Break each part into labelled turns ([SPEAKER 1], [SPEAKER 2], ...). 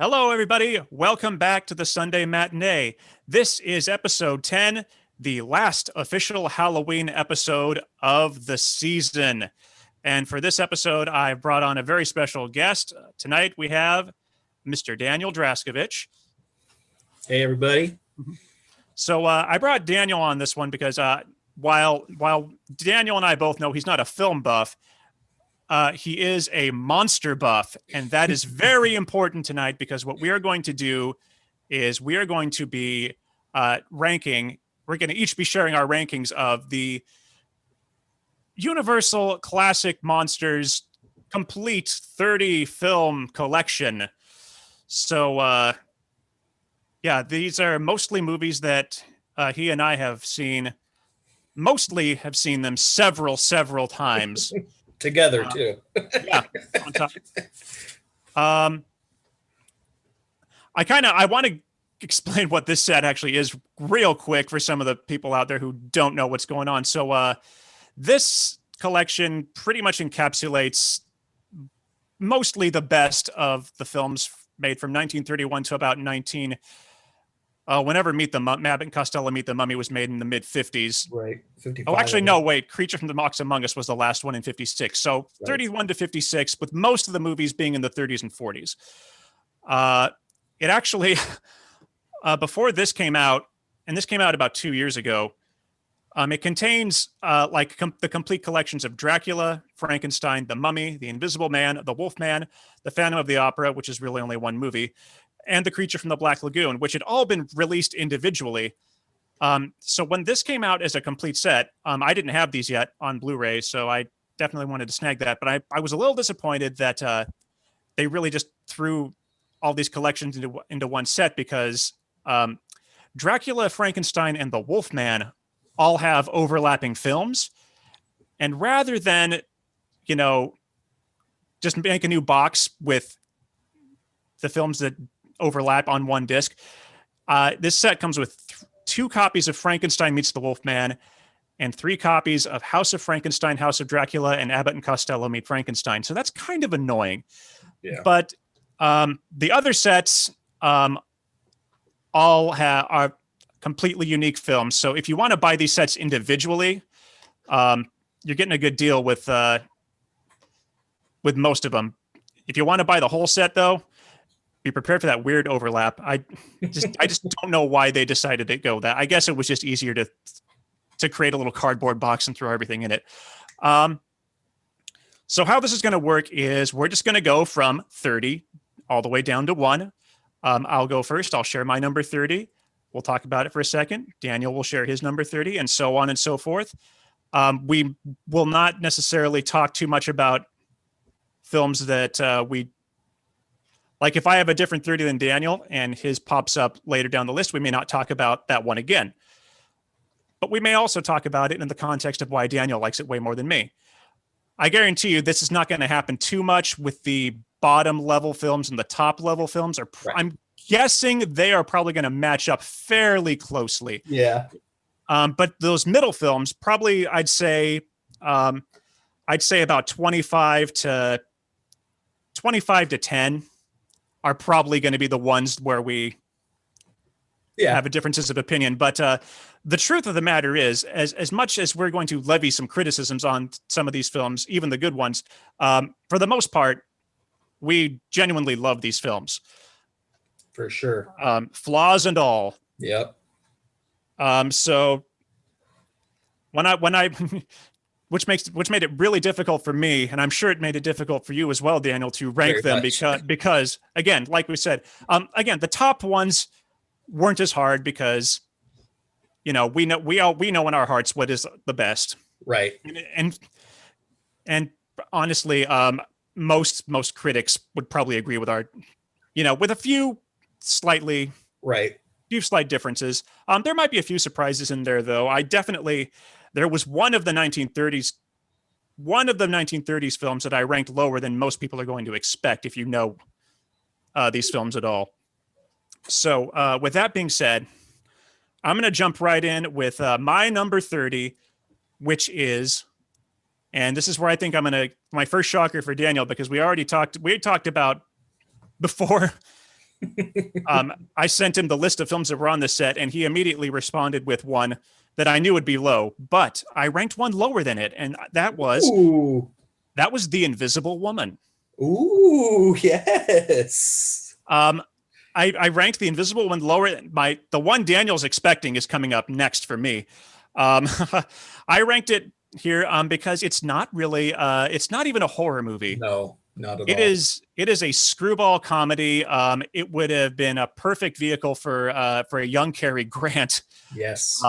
[SPEAKER 1] Hello, everybody. Welcome back to the Sunday Matinee. This is episode 10, the last official Halloween episode of the season. And for this episode, I've brought on a very special guest. Tonight, we have Mr. Daniel Draskovich.
[SPEAKER 2] Hey, everybody.
[SPEAKER 1] So I brought Daniel on this one because while Daniel and I both know he's not a film buff, he is a monster buff, and that is very important tonight because what we are going to do is we are going to be ranking. We're going to each be sharing our rankings of the Universal Classic Monsters complete 30 film collection. So, yeah, these are mostly movies that he and I have seen. Mostly have seen them several times.
[SPEAKER 2] Together too.
[SPEAKER 1] Yeah. On top. I want to explain what this set actually is real quick for some of the people out there who don't know what's going on. So this collection pretty much encapsulates mostly the best of the films made from 1931 to about whenever Abbott and Costello Meet the Mummy was made in the mid 50s.
[SPEAKER 2] Right. 55.
[SPEAKER 1] Oh, actually, no, wait. Creature from the Box Among Us was the last one in 56. So right. 31 to 56, with most of the movies being in the 30s and 40s. It actually, before this came out, and this came out about 2 years ago, it contains the complete collections of Dracula, Frankenstein, The Mummy, The Invisible Man, The Wolfman, The Phantom of the Opera, which is really only one movie, and The Creature from the Black Lagoon, which had all been released individually. So when this came out as a complete set, I didn't have these yet on Blu-ray, so I definitely wanted to snag that. But I was a little disappointed that they really just threw all these collections into one set because Dracula, Frankenstein, and The Wolfman all have overlapping films. And rather than, just make a new box with the films that overlap on one disc, this set comes with 2 copies of Frankenstein Meets the Wolfman and 3 copies of House of Frankenstein, House of Dracula, and Abbott and Costello Meet Frankenstein. So that's kind of annoying. Yeah. But the other sets are completely unique films. So if you want to buy these sets individually, you're getting a good deal with most of them. If you want to buy the whole set, though, be prepared for that weird overlap. I just don't know why they decided to go that. I guess it was just easier to create a little cardboard box and throw everything in it. So how this is going to work is we're just going to go from 30 all the way down to 1. I'll go first. I'll share my number 30. We'll talk about it for a second. Daniel will share his number 30, and so on and so forth. We will not necessarily talk too much about films that we like. If I have a different 30 than Daniel and his pops up later down the list, we may not talk about that one again. But we may also talk about it in the context of why Daniel likes it way more than me. I guarantee you this is not going to happen too much with the bottom level films, and the top level films are, right. I'm guessing they are probably going to match up fairly closely.
[SPEAKER 2] Yeah.
[SPEAKER 1] But those middle films, probably I'd say about 25 to 10 are probably going to be the ones where we have a differences of opinion. But the truth of the matter is, as much as we're going to levy some criticisms on some of these films, even the good ones, for the most part, we genuinely love these films.
[SPEAKER 2] For sure.
[SPEAKER 1] Flaws and all.
[SPEAKER 2] Yep.
[SPEAKER 1] So when I which made it really difficult for me, and I'm sure it made it difficult for you as well, Daniel, to rank them because again, like we said, again, the top ones weren't as hard because we know in our hearts what is the best.
[SPEAKER 2] Right.
[SPEAKER 1] And honestly, most critics would probably agree with our, with a few slight differences. There might be a few surprises in there, though. There was one of the 1930s films that I ranked lower than most people are going to expect if you know these films at all. So with that being said, I'm going to jump right in with my number 30, which is, and this is where I think my first shocker for Daniel, because we talked about before I sent him the list of films that were on the set, and he immediately responded with one that I knew would be low, but I ranked one lower than it, and
[SPEAKER 2] Ooh.
[SPEAKER 1] that was The Invisible Woman.
[SPEAKER 2] Ooh, yes.
[SPEAKER 1] I ranked The Invisible Woman lower. The one Daniel's expecting is coming up next for me. I ranked it here because it's not really it's not even a horror movie.
[SPEAKER 2] No, not at
[SPEAKER 1] It
[SPEAKER 2] all.
[SPEAKER 1] it is a screwball comedy. It would have been a perfect vehicle for a young Cary Grant.
[SPEAKER 2] Yes.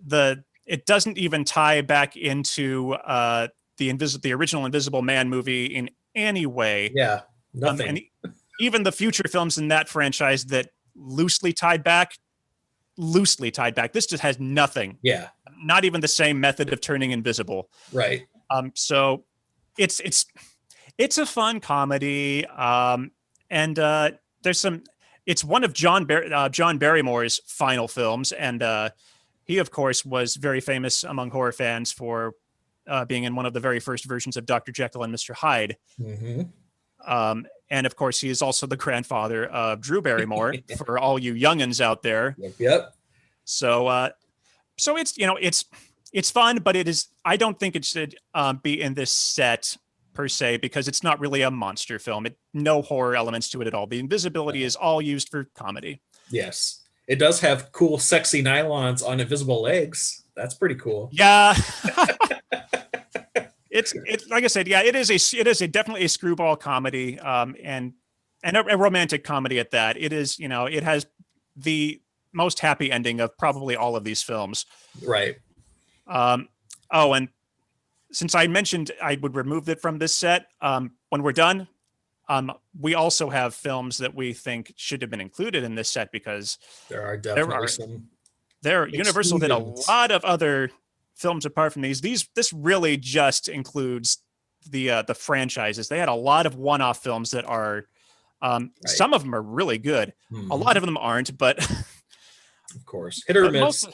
[SPEAKER 1] It doesn't even tie back into the original Invisible Man movie in any way.
[SPEAKER 2] Yeah, nothing.
[SPEAKER 1] And even the future films in that franchise that loosely tied back. This just has nothing.
[SPEAKER 2] Yeah.
[SPEAKER 1] Not even the same method of turning invisible.
[SPEAKER 2] Right.
[SPEAKER 1] So it's a fun comedy. And there's some. It's one of John Barrymore's final films, and he, of course, was very famous among horror fans for being in one of the very first versions of Dr. Jekyll and Mr. Hyde.
[SPEAKER 2] Mm-hmm.
[SPEAKER 1] And of course, he is also the grandfather of Drew Barrymore for all you youngins out there.
[SPEAKER 2] Yep.
[SPEAKER 1] So it's fun, but I don't think it should be in this set per se, because it's not really a monster film. No horror elements to it at all. The invisibility is all used for comedy.
[SPEAKER 2] Yes. It does have cool, sexy nylons on invisible legs. That's pretty cool.
[SPEAKER 1] Yeah. It's like I said, yeah, it is definitely a screwball comedy, and a romantic comedy at that. It is, it has the most happy ending of probably all of these films.
[SPEAKER 2] Right.
[SPEAKER 1] And since I mentioned I would remove it from this set, when we're done, we also have films that we think should have been included in this set, because
[SPEAKER 2] there are definitely some.
[SPEAKER 1] Universal did a lot of other films apart from these. This really just includes the franchises. They had a lot of one-off films that are right. Some of them are really good. Mm-hmm. A lot of them aren't, but
[SPEAKER 2] of course, hit or miss.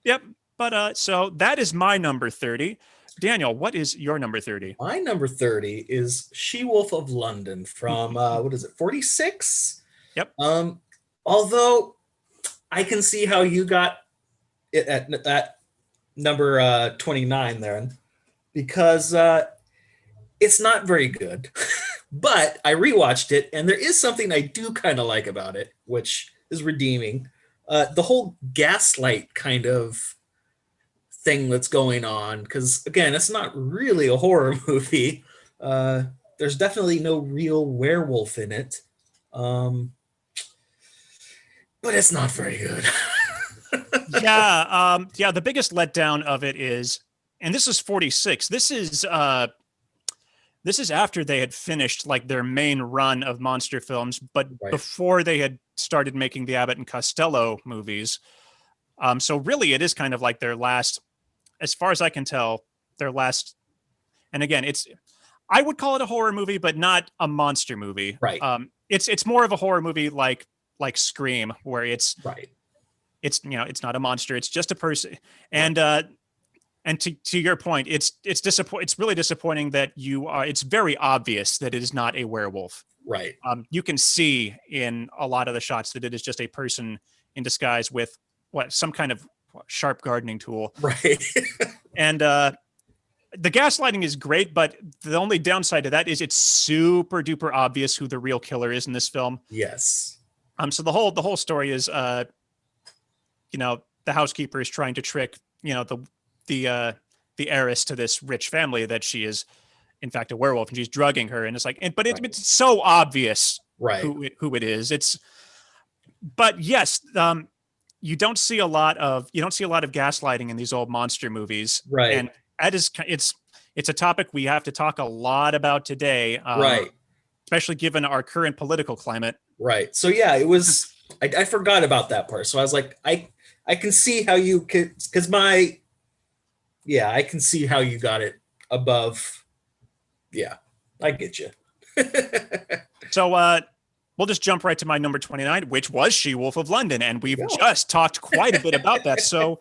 [SPEAKER 1] Yep. But so that is my number 30. Daniel, what is your number 30?
[SPEAKER 2] My number 30 is She-Wolf of London from what is it, 46?
[SPEAKER 1] Yep.
[SPEAKER 2] Although I can see how you got it at that number 29 there, because it's not very good. But I rewatched it, and there is something I do kind of like about it, which is redeeming. The whole gaslight kind of thing that's going on, because again, it's not really a horror movie. There's definitely no real werewolf in it, but it's not very good.
[SPEAKER 1] Yeah. The biggest letdown of it is, and this is 46. This is after they had finished like their main run of monster films, but right. Before they had started making the Abbott and Costello movies. So really, it is kind of like their last, as far as I can tell, their last. And again, I would call it a horror movie, but not a monster movie.
[SPEAKER 2] Right.
[SPEAKER 1] It's more of a horror movie like Scream, where it's
[SPEAKER 2] right.
[SPEAKER 1] It's it's not a monster. It's just a person. And to your point, it's really disappointing that it's very obvious that it is not a werewolf.
[SPEAKER 2] Right.
[SPEAKER 1] You can see in a lot of the shots that it is just a person in disguise with some kind of sharp gardening tool.
[SPEAKER 2] Right.
[SPEAKER 1] And the gaslighting is great, but the only downside to that is it's super duper obvious who the real killer is in this film.
[SPEAKER 2] Yes.
[SPEAKER 1] So the whole story is the housekeeper is trying to trick, the heiress to this rich family that she is in fact a werewolf, and she's drugging her. And it's like, but it's so obvious
[SPEAKER 2] right.
[SPEAKER 1] who it is. But yes, you don't see a lot of gaslighting in these old monster movies.
[SPEAKER 2] Right.
[SPEAKER 1] And that is, it's a topic we have to talk a lot about today.
[SPEAKER 2] Right.
[SPEAKER 1] Especially given our current political climate.
[SPEAKER 2] Right. So yeah, it was, I forgot about that part. So I was like, I can see how you could, because I can see how you got it above. Yeah, I get you.
[SPEAKER 1] So we'll just jump right to my number 29, which was She-Wolf of London, and we've just talked quite a bit about that. So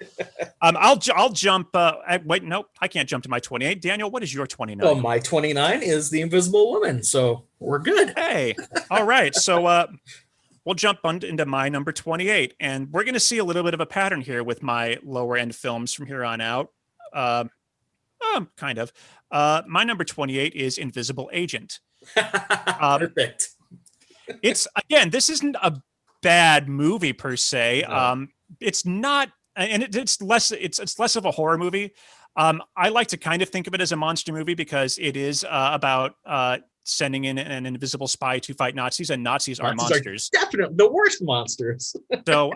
[SPEAKER 1] I'll jump. Wait, nope, I can't jump to my 28. Daniel, what is your 29?
[SPEAKER 2] Well, my 29 is The Invisible Woman, so we're good.
[SPEAKER 1] Hey, all right. So we'll jump into my number 28, and we're going to see a little bit of a pattern here with my lower end films from here on out. Uh, kind of. My number 28 is Invisible Agent.
[SPEAKER 2] Perfect.
[SPEAKER 1] It's again, this isn't a bad movie per se.
[SPEAKER 2] No.
[SPEAKER 1] It's not, and it's less. It's less of a horror movie. I like to kind of think of it as a monster movie because it is about sending in an invisible spy to fight Nazis, and Nazis are monsters.
[SPEAKER 2] Definitely the worst monsters.
[SPEAKER 1] So,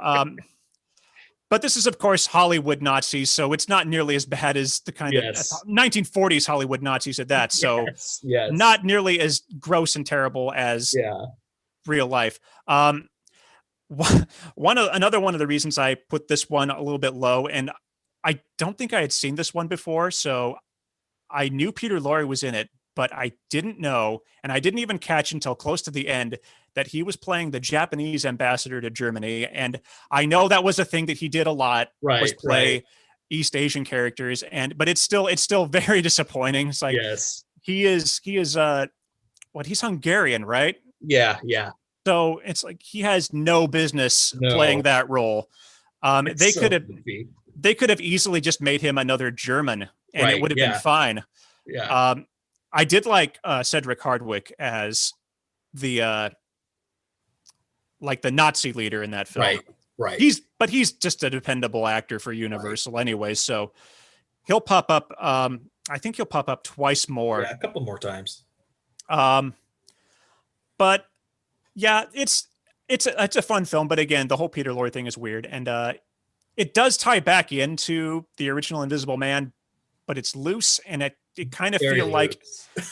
[SPEAKER 1] but this is, of course, Hollywood Nazis, so it's not nearly as bad as the kind of 1940s Hollywood Nazis at that. So,
[SPEAKER 2] yes.
[SPEAKER 1] Not nearly as gross and terrible as real life. Another one of the reasons I put this one a little bit low, and I don't think I had seen this one before, so I knew Peter Lorre was in it, but I didn't know, and I didn't even catch until close to the end that he was playing the Japanese ambassador to Germany. And I know that was a thing that he did a lot, was play East Asian characters, but it's still very disappointing. It's like he is he's Hungarian, right?
[SPEAKER 2] Yeah.
[SPEAKER 1] So it's like he has no business playing that role. They could have easily just made him another German, and it would have been fine.
[SPEAKER 2] Yeah.
[SPEAKER 1] I did like Cedric Hardwicke as the Nazi leader in that film.
[SPEAKER 2] Right.
[SPEAKER 1] He's just a dependable actor for Universal anyway, so he'll pop up. I think he'll pop up twice more.
[SPEAKER 2] Yeah, a couple more times.
[SPEAKER 1] But yeah, it's a fun film. But again, the whole Peter Lorre thing is weird, and it does tie back into the original Invisible Man, but it's loose, and it kind of feel like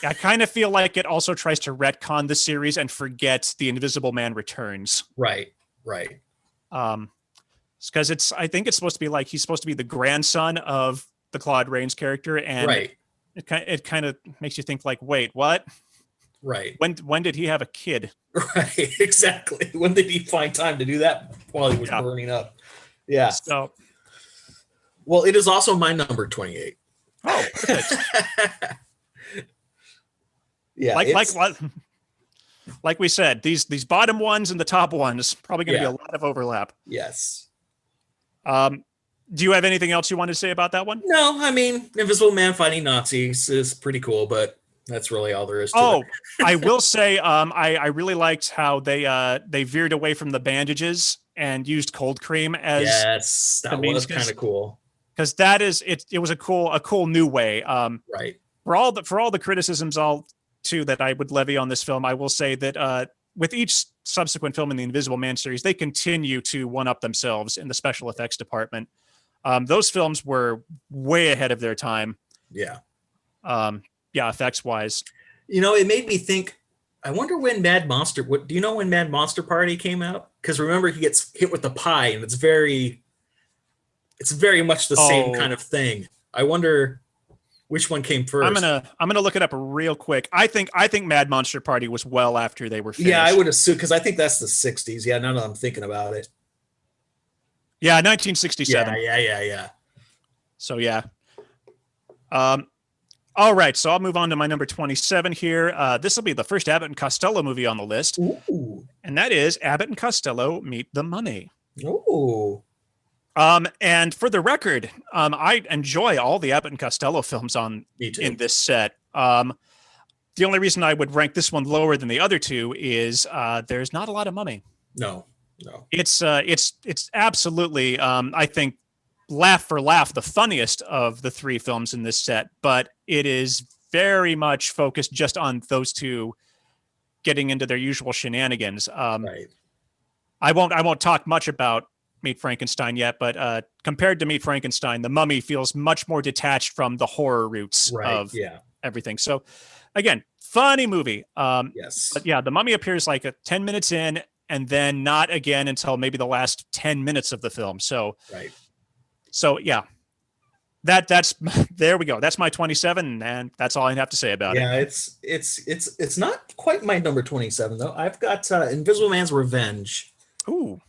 [SPEAKER 1] I kind of feel like it also tries to retcon the series and forget the Invisible Man returns.
[SPEAKER 2] Right.
[SPEAKER 1] Because I think it's supposed to be like he's supposed to be the grandson of the Claude Rains character, and it kind of makes you think like, wait, what?
[SPEAKER 2] Right.
[SPEAKER 1] When did he have a kid?
[SPEAKER 2] Right. Exactly. When did he find time to do that while he was burning up? Yeah.
[SPEAKER 1] So,
[SPEAKER 2] well, it is also my number 28.
[SPEAKER 1] Oh, perfect.
[SPEAKER 2] Yeah.
[SPEAKER 1] Like we said, these bottom ones and the top ones probably going to be a lot of overlap.
[SPEAKER 2] Yes.
[SPEAKER 1] Do you have anything else you want to say about that one?
[SPEAKER 2] No, I mean, Invisible Man fighting Nazis is pretty cool, but that's really all there is to it.
[SPEAKER 1] I will say, I really liked how they veered away from the bandages and used cold cream as
[SPEAKER 2] that was kind of cool.
[SPEAKER 1] Because it was a cool new way.
[SPEAKER 2] Right.
[SPEAKER 1] For all the criticisms that I would levy on this film, I will say that with each subsequent film in the Invisible Man series, they continue to one up themselves in the special effects department. Those films were way ahead of their time.
[SPEAKER 2] Yeah.
[SPEAKER 1] Effects wise.
[SPEAKER 2] It made me think, I wonder when Mad Monster, do you know when Mad Monster Party came out? Because remember, he gets hit with the pie, and it's very much the same kind of thing. I wonder which one came first.
[SPEAKER 1] I'm gonna look it up real quick. I think Mad Monster Party was well after they were finished.
[SPEAKER 2] Yeah, I would assume, because I think that's the 60s. Yeah, now that I'm thinking about it.
[SPEAKER 1] Yeah, 1967.
[SPEAKER 2] Yeah.
[SPEAKER 1] So yeah. All right, so I'll move on to my number 27 here. This will be the first Abbott and Costello movie on the list.
[SPEAKER 2] Ooh.
[SPEAKER 1] And that is Abbott and Costello Meet the Mummy.
[SPEAKER 2] Ooh.
[SPEAKER 1] And for the record, I enjoy all the Abbott and Costello films in this set. The only reason I would rank this one lower than the other two is there's not a lot of mummy.
[SPEAKER 2] No.
[SPEAKER 1] It's absolutely, I think, laugh for laugh, the funniest of the three films in this set, but it is very much focused just on those two getting into their usual shenanigans.
[SPEAKER 2] Right.
[SPEAKER 1] I won't talk much about Meet Frankenstein yet, but compared to Meet Frankenstein, The Mummy feels much more detached from the horror roots of everything. So again, funny movie.
[SPEAKER 2] Yes.
[SPEAKER 1] But yeah, The Mummy appears like 10 minutes in and then not again until maybe the last 10 minutes of the film. So, So yeah, that's there we go. That's my 27, and that's all I have to say about it.
[SPEAKER 2] Yeah, it's not quite my number 27 though. I've got Invisible Man's Revenge.
[SPEAKER 1] Ooh.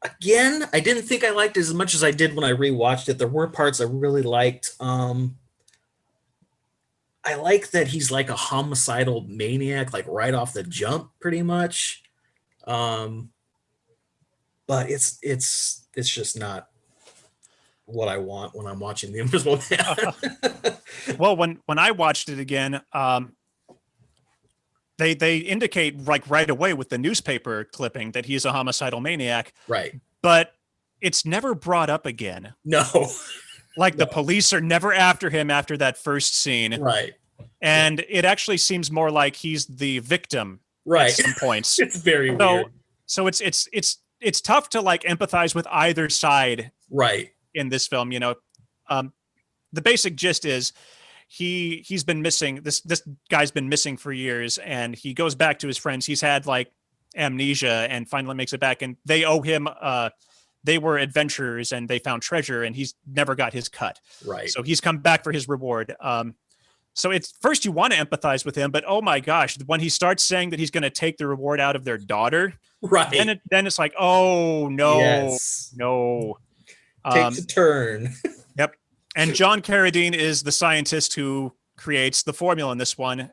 [SPEAKER 2] Again, I didn't think I liked it as much as I did when I rewatched it. There were parts I really liked. I I like that he's like a homicidal maniac, like right off the jump, pretty much. Um, but it's just not what I want when I'm watching The Invisible Man.
[SPEAKER 1] Well, when I watched it again, they indicate like right away with the newspaper clipping that he's a homicidal maniac,
[SPEAKER 2] Right.
[SPEAKER 1] but it's never brought up again.
[SPEAKER 2] No.
[SPEAKER 1] Like the
[SPEAKER 2] No.
[SPEAKER 1] police are never after him after that first scene.
[SPEAKER 2] Right.
[SPEAKER 1] And it actually seems more like he's the victim
[SPEAKER 2] Right.
[SPEAKER 1] at some points.
[SPEAKER 2] It's very weird.
[SPEAKER 1] So it's tough to like empathize with either side
[SPEAKER 2] Right.
[SPEAKER 1] in this film. You know, the basic gist is he's been missing. This guy's been missing for years, and he goes back to his friends. He's had like amnesia, and finally makes it back, and they owe him. They were adventurers, and they found treasure, and he's never got his cut.
[SPEAKER 2] Right.
[SPEAKER 1] So he's come back for his reward. So it's first you want to empathize with him, but oh my gosh, when he starts saying that he's going to take the reward out of their daughter,
[SPEAKER 2] Right.
[SPEAKER 1] then it's like, oh no,
[SPEAKER 2] Yes.
[SPEAKER 1] no.
[SPEAKER 2] Takes a turn.
[SPEAKER 1] Yep. And John Carradine is the scientist who creates the formula in this one.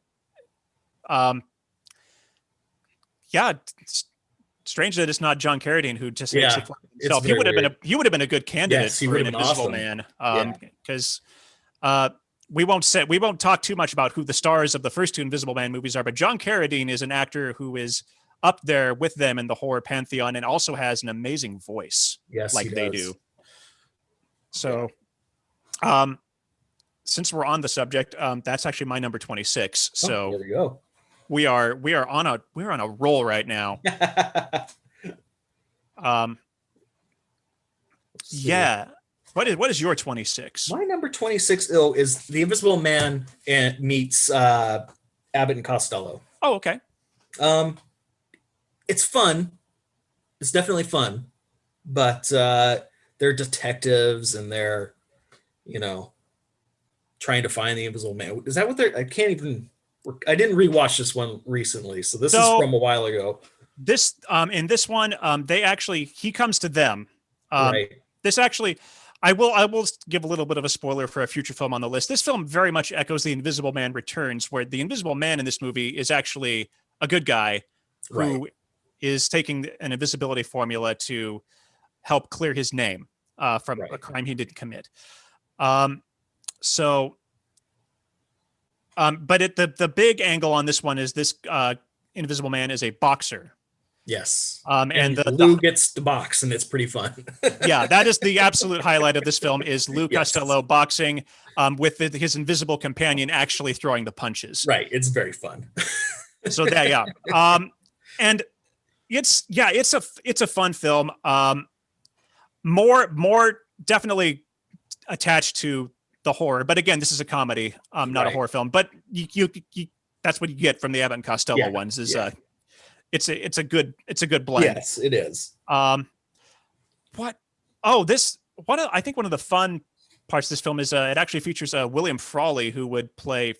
[SPEAKER 1] Yeah, it's strange that it's not John Carradine who just
[SPEAKER 2] Yeah,
[SPEAKER 1] makes it for
[SPEAKER 2] it's
[SPEAKER 1] himself. He
[SPEAKER 2] very
[SPEAKER 1] would have been
[SPEAKER 2] weird.
[SPEAKER 1] he would have been a good candidate
[SPEAKER 2] Yes, he
[SPEAKER 1] for
[SPEAKER 2] would
[SPEAKER 1] an
[SPEAKER 2] have been
[SPEAKER 1] Invisible
[SPEAKER 2] awesome.
[SPEAKER 1] Man. Because we won't talk too much about who the stars of the first two Invisible Man movies are, but John Carradine is an actor who is up there with them in the horror pantheon and also has an amazing voice
[SPEAKER 2] Yes,
[SPEAKER 1] like
[SPEAKER 2] he
[SPEAKER 1] they
[SPEAKER 2] does.
[SPEAKER 1] do. So, since we're on the subject, that's actually my number 26.
[SPEAKER 2] Oh,
[SPEAKER 1] So
[SPEAKER 2] there we go.
[SPEAKER 1] we are on a roll right now. Yeah. What is your 26?
[SPEAKER 2] My number 26 is The Invisible Man and meets Abbott and Costello.
[SPEAKER 1] Oh, okay.
[SPEAKER 2] It's fun. It's definitely fun, but they're detectives and they're, trying to find the Invisible Man. Is that what they're? I can't even. I didn't rewatch this one recently, so this is from a while ago.
[SPEAKER 1] This in this one, he comes to them.
[SPEAKER 2] Right.
[SPEAKER 1] This actually, I will give a little bit of a spoiler for a future film on the list. This film very much echoes The Invisible Man Returns, where the Invisible Man in this movie is actually a good guy who is taking an invisibility formula to help clear his name from a crime he didn't commit. But the big angle on this one is this Invisible Man is a boxer.
[SPEAKER 2] Yes.
[SPEAKER 1] And
[SPEAKER 2] Lou gets to box, and it's pretty fun.
[SPEAKER 1] Yeah, that is the absolute highlight of this film is Lou Costello boxing with his invisible companion actually throwing the punches.
[SPEAKER 2] Right. It's very fun.
[SPEAKER 1] So that, yeah. And it's a fun film. More definitely attached to the horror, but again, this is a comedy, not a horror film. But you that's what you get from the Abbott and Costello ones. Is it's a good blend.
[SPEAKER 2] Yes, it is.
[SPEAKER 1] I think one of the fun parts of this film is it actually features William Frawley, who would play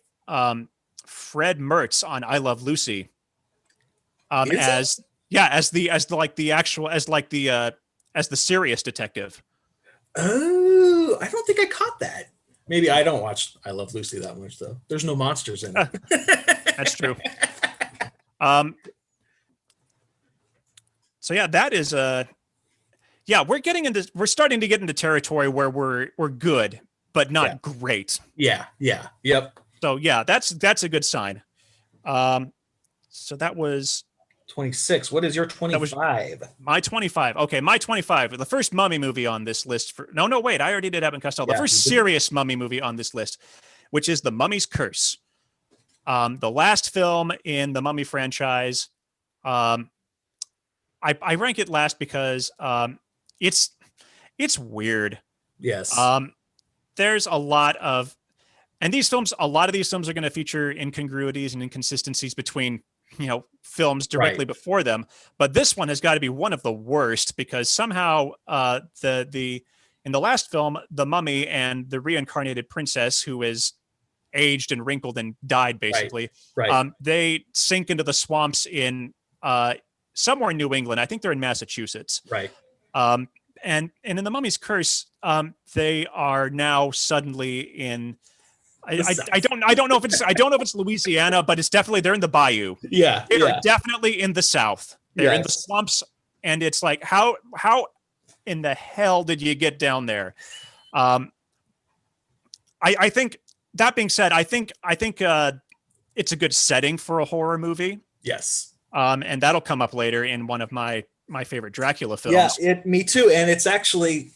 [SPEAKER 1] Fred Mertz on I Love Lucy. As the serious detective.
[SPEAKER 2] Oh, I don't think I caught that. Maybe I don't watch I Love Lucy that much though. There's no monsters in it.
[SPEAKER 1] That's true. So yeah, that is we're starting to get into territory where we're good, but not great.
[SPEAKER 2] Yeah. Yep.
[SPEAKER 1] So yeah, that's a good sign. So that was
[SPEAKER 2] 26. What is your 25?
[SPEAKER 1] My 25. Okay, my 25. The first Mummy movie on this list wait, I already did Abbott and Costello. The first serious Mummy movie on this list, which is The Mummy's Curse. The last film in the Mummy franchise. I rank it last because it's weird.
[SPEAKER 2] Yes.
[SPEAKER 1] There's a lot of these films are going to feature incongruities and inconsistencies between films directly before them, but this one has got to be one of the worst because somehow in the last film, the mummy and the reincarnated princess, who is aged and wrinkled and died basically, they sink into the swamps in somewhere in New England. I think they're in Massachusetts.
[SPEAKER 2] Right.
[SPEAKER 1] And in The Mummy's Curse, they are now suddenly in I don't know if it's Louisiana, but it's definitely they're in the bayou.
[SPEAKER 2] Yeah,
[SPEAKER 1] They are
[SPEAKER 2] yeah,
[SPEAKER 1] definitely in the South. They're in the
[SPEAKER 2] yes.
[SPEAKER 1] swamps, and it's like how in the hell did you get down there? I think that being said, I think it's a good setting for a horror movie.
[SPEAKER 2] Yes.
[SPEAKER 1] And that'll come up later in one of my favorite Dracula
[SPEAKER 2] Yeah,
[SPEAKER 1] films.
[SPEAKER 2] me too. And it's actually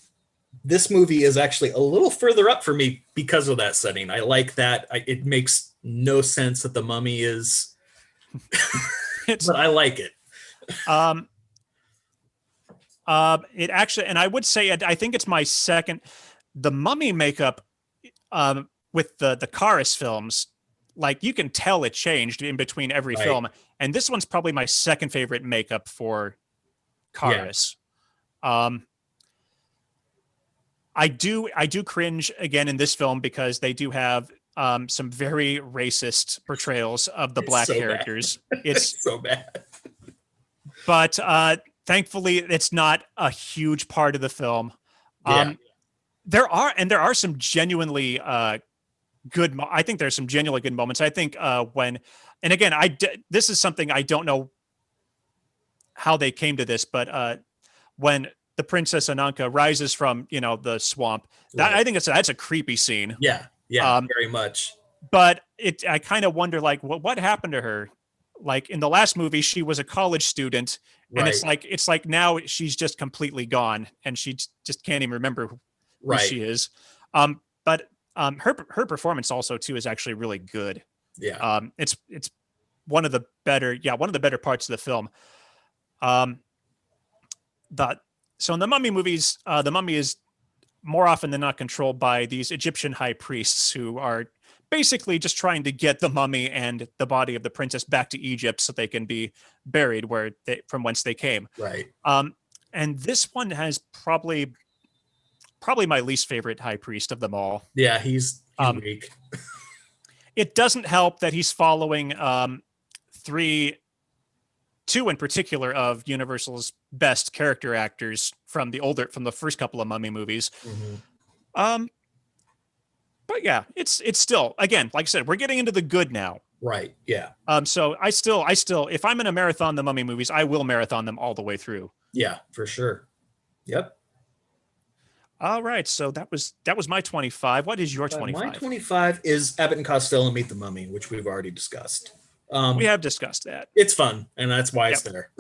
[SPEAKER 2] this movie is actually a little further up for me because of that setting. I like that. It makes no sense that the mummy is,
[SPEAKER 1] It's
[SPEAKER 2] but I like it.
[SPEAKER 1] it actually, and I would say I think it's my second. The Mummy makeup, with the Karis films, like you can tell it changed in between every
[SPEAKER 2] Right.
[SPEAKER 1] film, and this one's probably my second favorite makeup for Karis. I do cringe again in this film because they do have some very racist portrayals of the
[SPEAKER 2] It's
[SPEAKER 1] black
[SPEAKER 2] so bad.
[SPEAKER 1] characters.
[SPEAKER 2] It's so bad.
[SPEAKER 1] But thankfully, it's not a huge part of the film.
[SPEAKER 2] Yeah.
[SPEAKER 1] There are some genuinely good. I think there's some genuinely good moments. I think when, and again, this is something I don't know how they came to this, but when the Princess Ananka rises from the swamp, that
[SPEAKER 2] Right.
[SPEAKER 1] I think that's a creepy scene.
[SPEAKER 2] Yeah. Yeah. Very much.
[SPEAKER 1] But I kind of wonder like what happened to her. Like in the last movie, she was a college student, and
[SPEAKER 2] Right.
[SPEAKER 1] it's like now she's just completely gone, and she just can't even remember who
[SPEAKER 2] Right.
[SPEAKER 1] she is. But her performance also too is actually really good.
[SPEAKER 2] Yeah.
[SPEAKER 1] It's one of the better parts of the film. The So in the Mummy movies, the Mummy is more often than not controlled by these Egyptian high priests who are basically just trying to get the mummy and the body of the princess back to Egypt so they can be buried from whence they came.
[SPEAKER 2] Right.
[SPEAKER 1] And this one has probably my least favorite high priest of them all.
[SPEAKER 2] Yeah. He's weak.
[SPEAKER 1] It doesn't help that he's following two in particular of Universal's best character actors from the first couple of Mummy movies.
[SPEAKER 2] Mm-hmm.
[SPEAKER 1] But yeah, it's still, again, like I said, we're getting into the good now.
[SPEAKER 2] Right. Yeah.
[SPEAKER 1] So I still, if I'm in a marathon the Mummy movies, I will marathon them all the way through.
[SPEAKER 2] Yeah, for sure. Yep.
[SPEAKER 1] All right, so that was my 25. What is your 25?
[SPEAKER 2] My 25 is Abbott and Costello Meet the Mummy, which we've already discussed.
[SPEAKER 1] We have discussed that.
[SPEAKER 2] It's fun, and that's why it's there.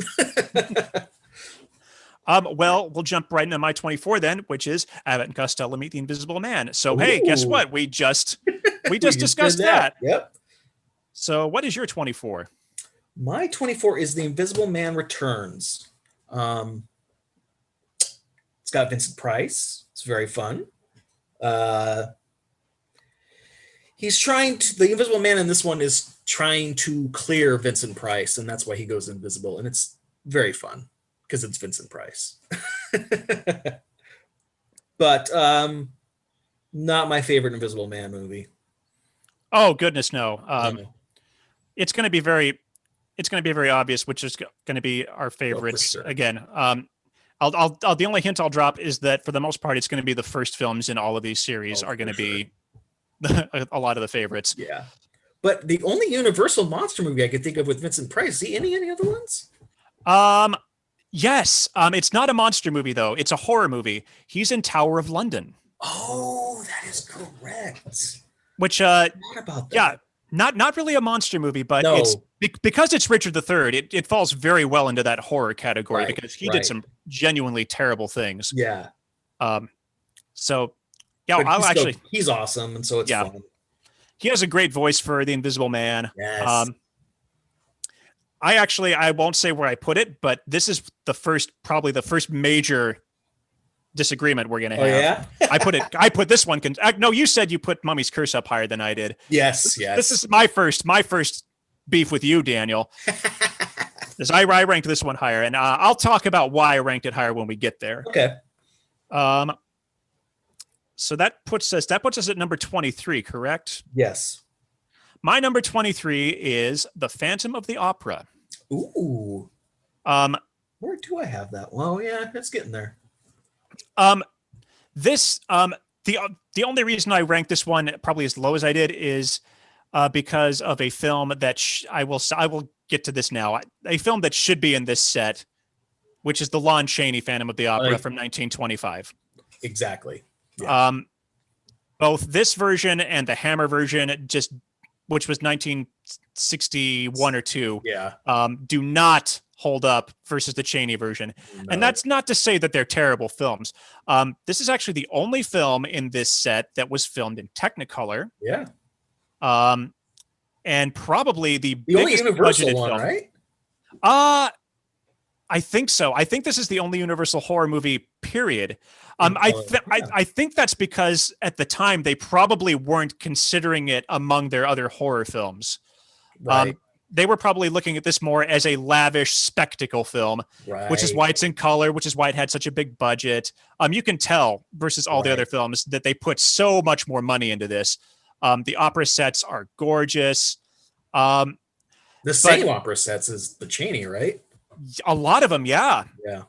[SPEAKER 1] Well, we'll jump right into my 24 then, which is Abbott and Costello Meet the Invisible Man. So, hey, guess what? We just discussed that.
[SPEAKER 2] Yep.
[SPEAKER 1] So, what is your 24?
[SPEAKER 2] My 24 is The Invisible Man Returns. It's got Vincent Price. It's very fun. The Invisible Man in this one is trying to clear Vincent Price, and that's why he goes invisible. And it's very fun because it's Vincent Price. But not my favorite Invisible Man movie.
[SPEAKER 1] Oh, goodness, no.
[SPEAKER 2] No.
[SPEAKER 1] It's going to be very obvious, which is going to be our favorites.
[SPEAKER 2] sure.
[SPEAKER 1] Again. The only hint I'll drop is that for the most part, it's going to be the first films in all of these series are going to be a lot of the favorites.
[SPEAKER 2] Yeah. But the only Universal monster movie I could think of with Vincent Price, see any other ones?
[SPEAKER 1] Yes. It's not a monster movie though. It's a horror movie. He's in Tower of London.
[SPEAKER 2] Oh, that is correct.
[SPEAKER 1] Which
[SPEAKER 2] What about that?
[SPEAKER 1] yeah, not really a monster movie, but
[SPEAKER 2] No.
[SPEAKER 1] it's because it's Richard III, it falls very well into that horror category
[SPEAKER 2] Right,
[SPEAKER 1] because he
[SPEAKER 2] right.
[SPEAKER 1] did some genuinely terrible things.
[SPEAKER 2] Yeah.
[SPEAKER 1] So yeah,
[SPEAKER 2] But he's awesome, and so it's fun.
[SPEAKER 1] He has a great voice for the Invisible Man.
[SPEAKER 2] Yes.
[SPEAKER 1] I won't say where I put it, but this is probably the first major disagreement we're going to have.
[SPEAKER 2] Yeah?
[SPEAKER 1] I put this one. No, you said you put Mummy's Curse up higher than I did.
[SPEAKER 2] Yes.
[SPEAKER 1] This is my first beef with you, Daniel. I ranked this one higher, and I'll talk about why I ranked it higher when we get there.
[SPEAKER 2] Okay.
[SPEAKER 1] So that puts us at number 23, correct?
[SPEAKER 2] Yes.
[SPEAKER 1] My number 23 is The Phantom of the Opera.
[SPEAKER 2] Ooh. Where do I have that? Well, yeah, it's getting there.
[SPEAKER 1] This the only reason I ranked this one probably as low as I did is because of a film that I will get to this now. A film that should be in this set, which is the Lon Chaney Phantom of the Opera from 1925.
[SPEAKER 2] Exactly. Yeah.
[SPEAKER 1] Both this version and the Hammer version, which was 1961 or two, do not hold up versus the Chaney version. No. And that's not to say that they're terrible films. This is actually the only film in this set that was filmed in Technicolor.
[SPEAKER 2] Yeah.
[SPEAKER 1] And probably the
[SPEAKER 2] only Universal one, film. Right?
[SPEAKER 1] I think so. I think this is the only Universal horror movie, period. I think that's because at the time they probably weren't considering it among their other horror films.
[SPEAKER 2] Right.
[SPEAKER 1] They were probably looking at this more as a lavish spectacle film, which is why it's in color, which is why it had such a big budget. You can tell versus all the other films that they put so much more money into this. The opera sets are gorgeous.
[SPEAKER 2] The same opera sets as the Chaney, right?
[SPEAKER 1] A lot of them, yeah.
[SPEAKER 2] Yeah.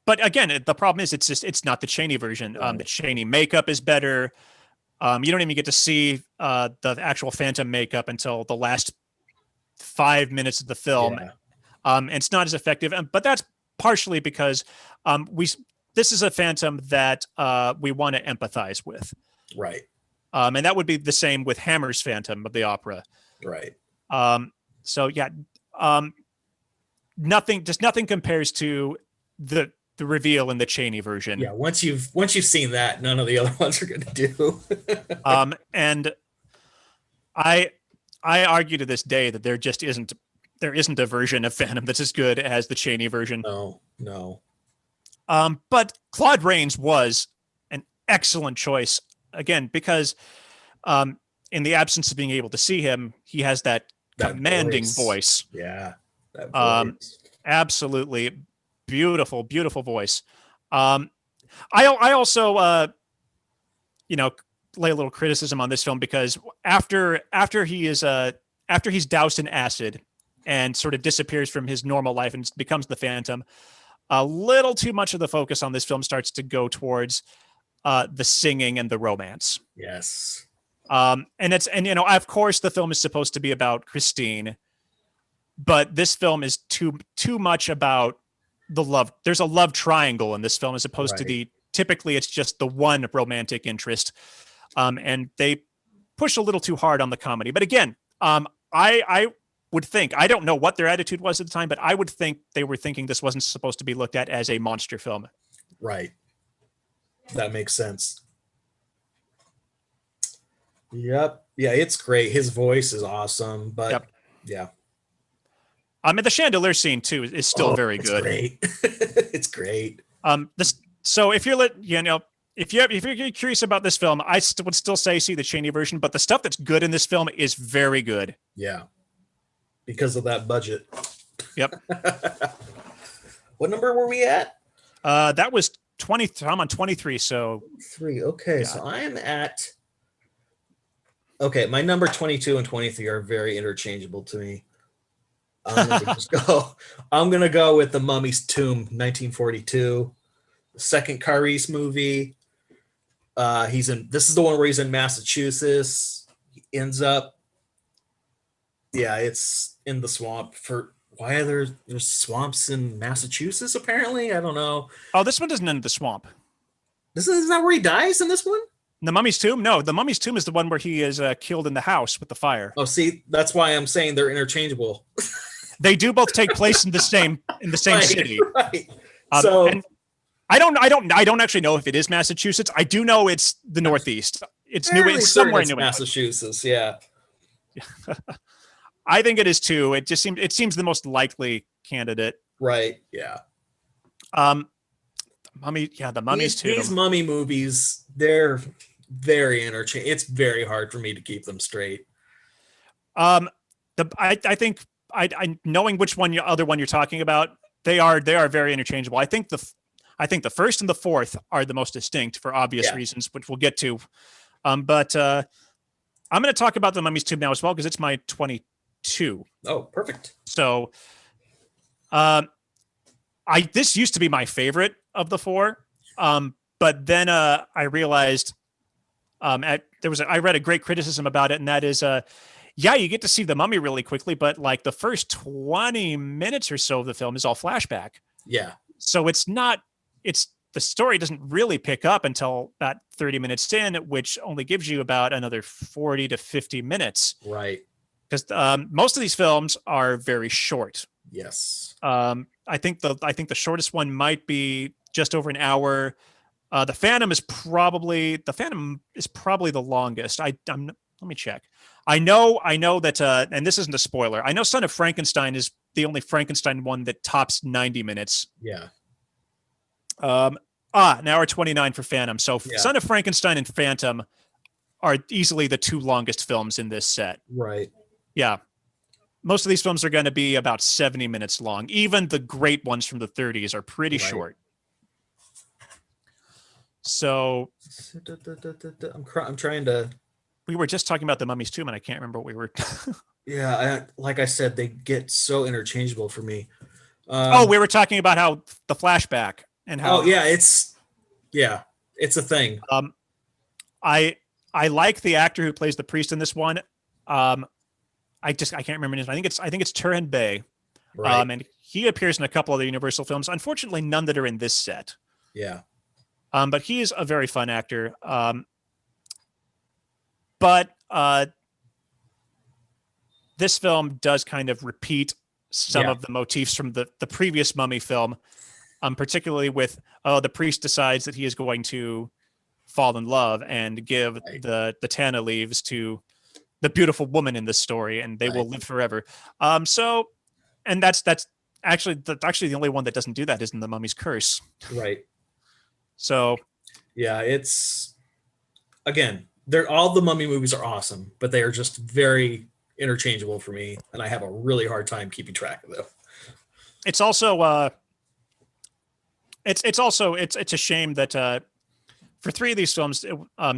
[SPEAKER 1] But again, the problem is it's not the Chaney version. The Chaney makeup is better. You don't even get to see the actual Phantom makeup until the last 5 minutes of the film.
[SPEAKER 2] Yeah.
[SPEAKER 1] And it's not as effective. But that's partially because this is a Phantom that we want to empathize with.
[SPEAKER 2] Right.
[SPEAKER 1] And that would be the same with Hammer's Phantom of the Opera.
[SPEAKER 2] Right.
[SPEAKER 1] So yeah, nothing compares to the reveal in the Chaney version.
[SPEAKER 2] Yeah, once you've seen that, none of the other ones are going to do.
[SPEAKER 1] And I argue to this day that there isn't a version of Phantom that's as good as the Chaney version.
[SPEAKER 2] No.
[SPEAKER 1] But Claude Rains was an excellent choice again because in the absence of being able to see him, he has that commanding voice.
[SPEAKER 2] Yeah. That voice.
[SPEAKER 1] Absolutely beautiful voice. I also lay a little criticism on this film because after he's doused in acid and sort of disappears from his normal life and becomes the Phantom, a little too much of the focus on this film starts to go towards the singing and the romance.
[SPEAKER 2] Yes.
[SPEAKER 1] And of course the film is supposed to be about Christine, but this film is too much about the love. There's a love triangle in this film as opposed to typically it's just the one romantic interest. And they push a little too hard on the comedy. But again, I would think, I don't know what their attitude was at the time, but I would think they were thinking this wasn't supposed to be looked at as a monster film.
[SPEAKER 2] Right. That makes sense. Yep. Yeah, it's great. His voice is awesome, but yeah.
[SPEAKER 1] And the chandelier scene too is still very good.
[SPEAKER 2] Great. It's great.
[SPEAKER 1] So if you're if you're curious about this film, I would still say see the Chaney version, but the stuff that's good in this film is very good.
[SPEAKER 2] Yeah. Because of that budget.
[SPEAKER 1] Yep.
[SPEAKER 2] What number were we at?
[SPEAKER 1] That was 20. I'm on 23. So
[SPEAKER 2] 3. Okay. Yeah. So I am at. Okay. My number 22 and 23 are very interchangeable to me. I'm going to go with The Mummy's Tomb, 1942. The second Kari's movie. This is the one where he's in Massachusetts. He ends up. Yeah, it's in the swamp. Why are there's swamps in Massachusetts? Apparently, I don't know.
[SPEAKER 1] Oh, this one doesn't end the swamp.
[SPEAKER 2] Is that where he dies in this one?
[SPEAKER 1] The Mummy's Tomb? No, The Mummy's Tomb is the one where he is killed in the house with the fire.
[SPEAKER 2] Oh, see, that's why I'm saying they're interchangeable.
[SPEAKER 1] They do both take place in the same city.
[SPEAKER 2] Right.
[SPEAKER 1] And I don't actually know if it is Massachusetts. I do know it's the Northeast. It's somewhere in New England.
[SPEAKER 2] Massachusetts, yeah.
[SPEAKER 1] I think it is too. It seems the most likely candidate.
[SPEAKER 2] Right. Yeah.
[SPEAKER 1] The Mummy's Tomb.
[SPEAKER 2] These mummy movies, they're very interchangeable. It's very hard for me to keep them straight.
[SPEAKER 1] I think knowing which other one you're talking about, they are very interchangeable. I think the first and the fourth are the most distinct for obvious reasons, which we'll get to. But I'm going to talk about The Mummy's Tomb now as well because it's my 22.
[SPEAKER 2] Oh, perfect.
[SPEAKER 1] So, this used to be my favorite of the four. But then I realized I read a great criticism about it, and that is yeah, you get to see the mummy really quickly, but like the first 20 minutes or so of the film is all flashback.
[SPEAKER 2] Yeah.
[SPEAKER 1] So it's the story doesn't really pick up until about 30 minutes in, which only gives you about another 40 to 50 minutes.
[SPEAKER 2] Right.
[SPEAKER 1] Because most of these films are very short.
[SPEAKER 2] Yes.
[SPEAKER 1] I think the shortest one might be just over an hour. The Phantom is probably the longest. Let me check. I know that, and this isn't a spoiler. I know Son of Frankenstein is the only Frankenstein one that tops 90 minutes.
[SPEAKER 2] Yeah.
[SPEAKER 1] An hour 29 for Phantom. So
[SPEAKER 2] Yeah.
[SPEAKER 1] Son of Frankenstein and Phantom are easily the two longest films in this set.
[SPEAKER 2] Right.
[SPEAKER 1] Yeah. Most of these films are going to be about 70 minutes long. Even the great ones from the 30s are pretty short. So
[SPEAKER 2] I'm trying to.
[SPEAKER 1] We were just talking about the Mummies too, and I can't remember what we were.
[SPEAKER 2] Yeah, like I said, they get so interchangeable for me.
[SPEAKER 1] We were talking about how the flashback and how.
[SPEAKER 2] Oh yeah, it's a thing.
[SPEAKER 1] I like the actor who plays the priest in this one. I can't remember his name. I think it's Turin Bay.
[SPEAKER 2] Right.
[SPEAKER 1] And he appears in a couple of the Universal films. Unfortunately, none that are in this set.
[SPEAKER 2] Yeah.
[SPEAKER 1] But he is a very fun actor. But this film does kind of repeat some of the motifs from the previous Mummy film, particularly with the priest decides that he is going to fall in love and give the Tana leaves to the beautiful woman in this story, and they will live forever. And that's actually the only one that doesn't do that is in the Mummy's Curse.
[SPEAKER 2] Right.
[SPEAKER 1] So
[SPEAKER 2] yeah, it's again, all the Mummy movies are awesome, but they are just very interchangeable for me, and I have a really hard time keeping track of them.
[SPEAKER 1] It's also it's a shame that for three of these films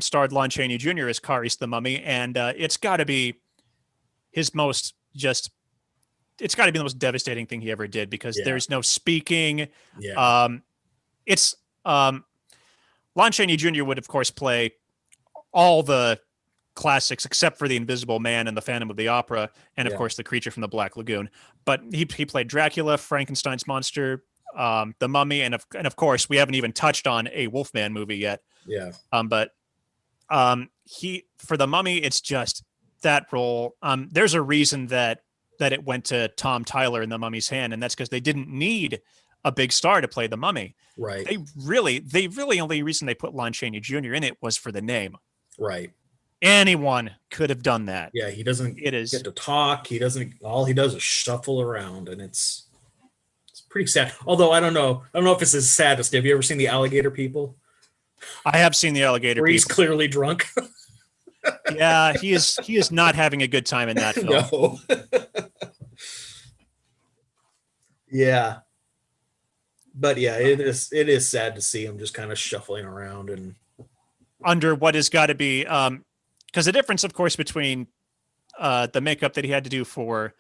[SPEAKER 1] starred Lon Chaney Jr. as Kharis the Mummy, and it's got to be his most it's got to be the most devastating thing he ever did, because there's no speaking.
[SPEAKER 2] Yeah.
[SPEAKER 1] It's Lon Chaney Jr. would of course play all the classics except for The Invisible Man and The Phantom of the Opera, and of course The Creature from the Black Lagoon. But he played Dracula, Frankenstein's monster, the Mummy, and of course we haven't even touched on a Wolfman movie yet.
[SPEAKER 2] Yeah.
[SPEAKER 1] But he, for the Mummy, it's just that role. There's a reason that it went to Tom Tyler in The Mummy's Hand, and that's because they didn't need a big star to play the Mummy.
[SPEAKER 2] Right.
[SPEAKER 1] They really only reason they put Lon Chaney Jr. in it was for the name.
[SPEAKER 2] Right.
[SPEAKER 1] Anyone could have done that.
[SPEAKER 2] Yeah, he doesn't get to talk. All he does is shuffle around, and it's pretty sad. Although I don't know if it's as sad as, have you ever seen The Alligator People?
[SPEAKER 1] I have seen The Alligator People.
[SPEAKER 2] He's clearly drunk.
[SPEAKER 1] Yeah, he is not having a good time in that film.
[SPEAKER 2] No. Yeah. But yeah, it is sad to see him just kind of shuffling around and
[SPEAKER 1] under what has got to be because the difference, of course, between the makeup that he had to do for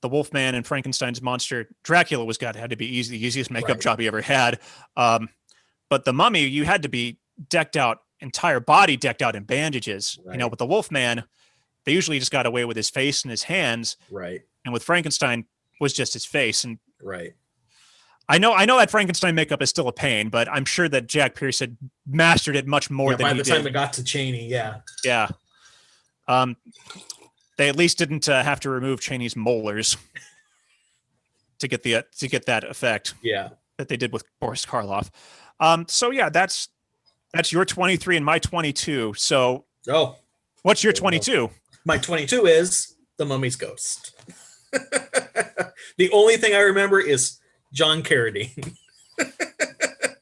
[SPEAKER 1] the Wolfman and Frankenstein's monster, Dracula had to be the easiest makeup job he ever had. But the Mummy, you had to be decked out, entire body decked out in bandages. Right. With the Wolfman, they usually just got away with his face and his hands.
[SPEAKER 2] Right.
[SPEAKER 1] And with Frankenstein was just his face. And
[SPEAKER 2] right.
[SPEAKER 1] I know that Frankenstein makeup is still a pain, but I'm sure that Jack Pierce had mastered it much more than he did.
[SPEAKER 2] By the time it got to Chaney, yeah.
[SPEAKER 1] Yeah. They at least didn't have to remove Chaney's molars to get that effect.
[SPEAKER 2] Yeah.
[SPEAKER 1] That they did with Boris Karloff. So yeah, that's your 23 and my 22. So what's your 22?
[SPEAKER 2] My 22 is The Mummy's Ghost. The only thing I remember is John Carradine.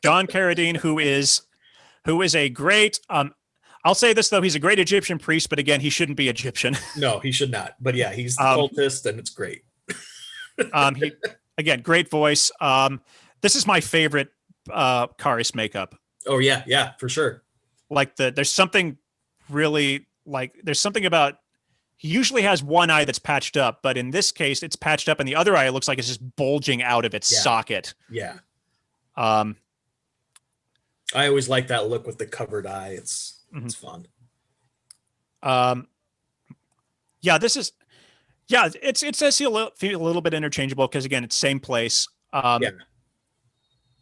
[SPEAKER 1] John Carradine, who is a great I'll say this though, he's a great Egyptian priest, but again, he shouldn't be Egyptian.
[SPEAKER 2] No, he should not. But yeah, he's the cultist, and it's great.
[SPEAKER 1] He again, great voice. This is my favorite Kharis makeup.
[SPEAKER 2] Oh yeah, for sure.
[SPEAKER 1] Like there's something really there's something about, he usually has one eye that's patched up, but in this case it's patched up and the other eye, it looks like it's just bulging out of its socket.
[SPEAKER 2] Yeah. I always like that look with the covered eye.
[SPEAKER 1] Mhm.
[SPEAKER 2] It's fun.
[SPEAKER 1] Um, yeah, this is it's feel a little bit interchangeable because again, it's same place.
[SPEAKER 2] Yeah.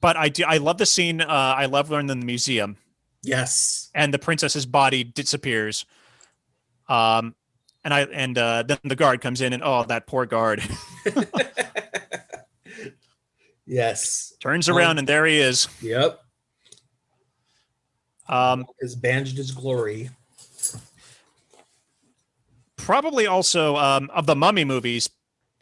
[SPEAKER 1] But I love the scene. I love learning in the museum
[SPEAKER 2] Yes.
[SPEAKER 1] and the princess's body disappears. Um, and then the guard comes in and oh, that poor guard
[SPEAKER 2] Yes.
[SPEAKER 1] turns around and there he is.
[SPEAKER 2] Yep.
[SPEAKER 1] Um,
[SPEAKER 2] Is bandaged his glory.
[SPEAKER 1] probably also of the Mummy movies,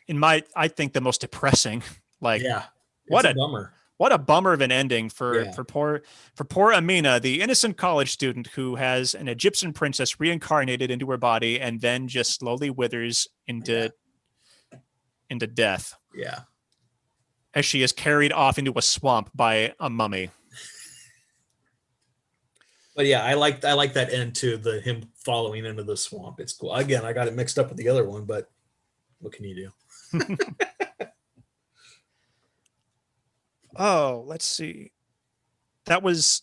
[SPEAKER 1] I think the most depressing. Like
[SPEAKER 2] Yeah. It's
[SPEAKER 1] what
[SPEAKER 2] a
[SPEAKER 1] a
[SPEAKER 2] bummer.
[SPEAKER 1] what a bummer of an ending
[SPEAKER 2] Yeah.
[SPEAKER 1] for poor Amina, the innocent college student who has an Egyptian princess reincarnated into her body and then just slowly withers into death
[SPEAKER 2] Yeah.
[SPEAKER 1] as she is carried off into a swamp by a mummy.
[SPEAKER 2] But yeah, I like that end too, the him following into the swamp. It's cool. Again, I got it mixed up with the other one, but what can you do?
[SPEAKER 1] Oh, let's see. That was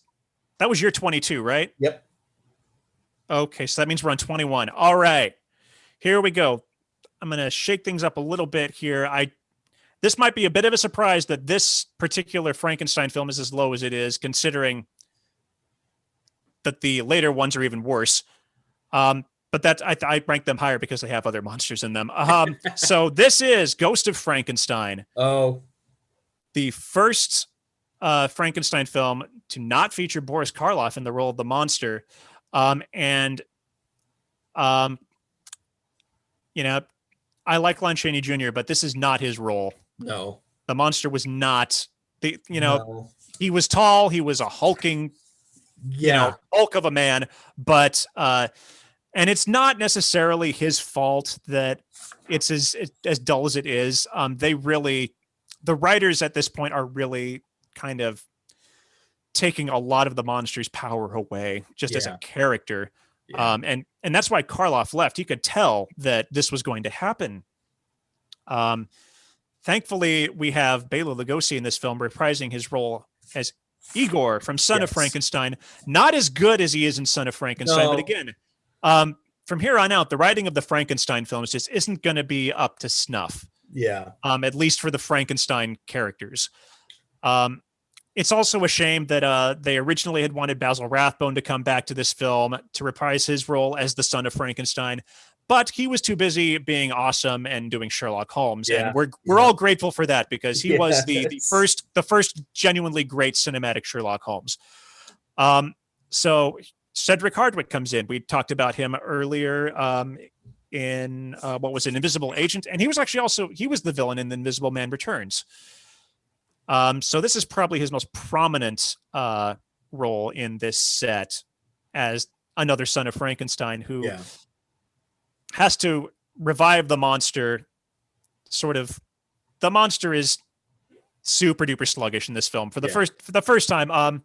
[SPEAKER 1] year 22, right?
[SPEAKER 2] Yep.
[SPEAKER 1] Okay, so that means we're on 21. All right. Here we go. I'm going to shake things up a little bit here. This might be a bit of a surprise that this particular Frankenstein film is as low as it is, considering that the later ones are even worse. But I rank them higher because they have other monsters in them. So this is Ghost of Frankenstein,
[SPEAKER 2] Oh,
[SPEAKER 1] the first Frankenstein film to not feature Boris Karloff in the role of the monster. And you know, I like Lon Chaney Jr., but this is not his role.
[SPEAKER 2] no.
[SPEAKER 1] The monster was not
[SPEAKER 2] No.
[SPEAKER 1] he was tall, he was a hulking,
[SPEAKER 2] Yeah.
[SPEAKER 1] bulk of a man, but and it's not necessarily his fault that it's as dull as it is. The writers at this point are really kind of taking a lot of the monster's power away just as a
[SPEAKER 2] Yeah.
[SPEAKER 1] character.
[SPEAKER 2] Yeah.
[SPEAKER 1] And that's why Karloff left. He could tell that this was going to happen. Thankfully, we have Bela Lugosi in this film reprising his role as Igor from Son of
[SPEAKER 2] Yes.
[SPEAKER 1] Frankenstein. Not as good as he is in Son of Frankenstein, but
[SPEAKER 2] No.
[SPEAKER 1] again, from here on out, the writing of the Frankenstein films just isn't going to be up to snuff.
[SPEAKER 2] Yeah.
[SPEAKER 1] At least for the Frankenstein characters. It's also a shame that they originally had wanted Basil Rathbone to come back to this film to reprise his role as the son of Frankenstein, but he was too busy being awesome and doing Sherlock Holmes,
[SPEAKER 2] Yeah.
[SPEAKER 1] and we're all grateful for that because he was the
[SPEAKER 2] Yes.
[SPEAKER 1] first genuinely great cinematic Sherlock Holmes. So Cedric Hardwicke comes in. We talked about him earlier in what was an Invisible Agent, and he was the villain in The Invisible Man Returns. So this is probably his most prominent role in this set as another son of Frankenstein who has to revive the monster. The monster is super duper sluggish in this film for the first time.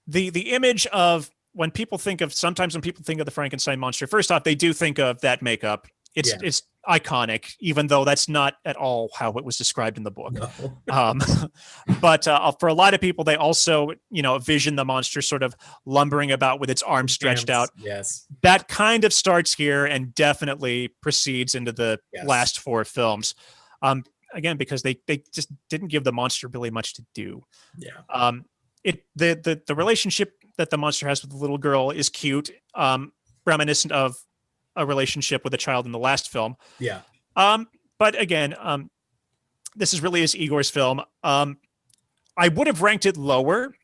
[SPEAKER 1] The image of when people think of the Frankenstein monster, first off, they do think of that makeup. It's iconic, even though that's not at all how it was described in the book.
[SPEAKER 2] No.
[SPEAKER 1] But for a lot of people, they also, vision the monster sort of lumbering about with its arms stretched out.
[SPEAKER 2] Yes.
[SPEAKER 1] That kind of starts here and definitely proceeds into the last four films. Again, because they just didn't give the monster really much to do.
[SPEAKER 2] Yeah.
[SPEAKER 1] The relationship that the monster has with the little girl is cute, reminiscent of a relationship with a child in the last film.
[SPEAKER 2] Yeah.
[SPEAKER 1] But again, this is really his Igor's film. I would have ranked it lower,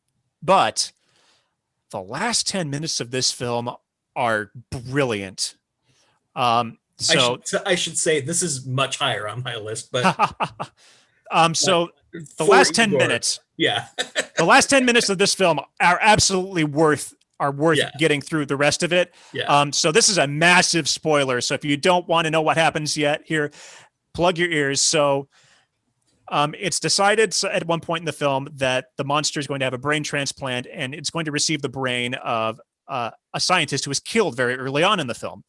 [SPEAKER 1] but the last 10 minutes of this film are brilliant. So
[SPEAKER 2] I should say this is much higher on my list, but
[SPEAKER 1] so the last 10 minutes,
[SPEAKER 2] yeah,
[SPEAKER 1] the last 10 minutes of this film are absolutely worth getting through the rest of it.
[SPEAKER 2] Yeah.
[SPEAKER 1] So this is a massive spoiler. So if you don't want to know what happens yet, here, plug your ears. So it's decided at one point in the film that the monster is going to have a brain transplant and it's going to receive the brain of a scientist who was killed very early on in the film.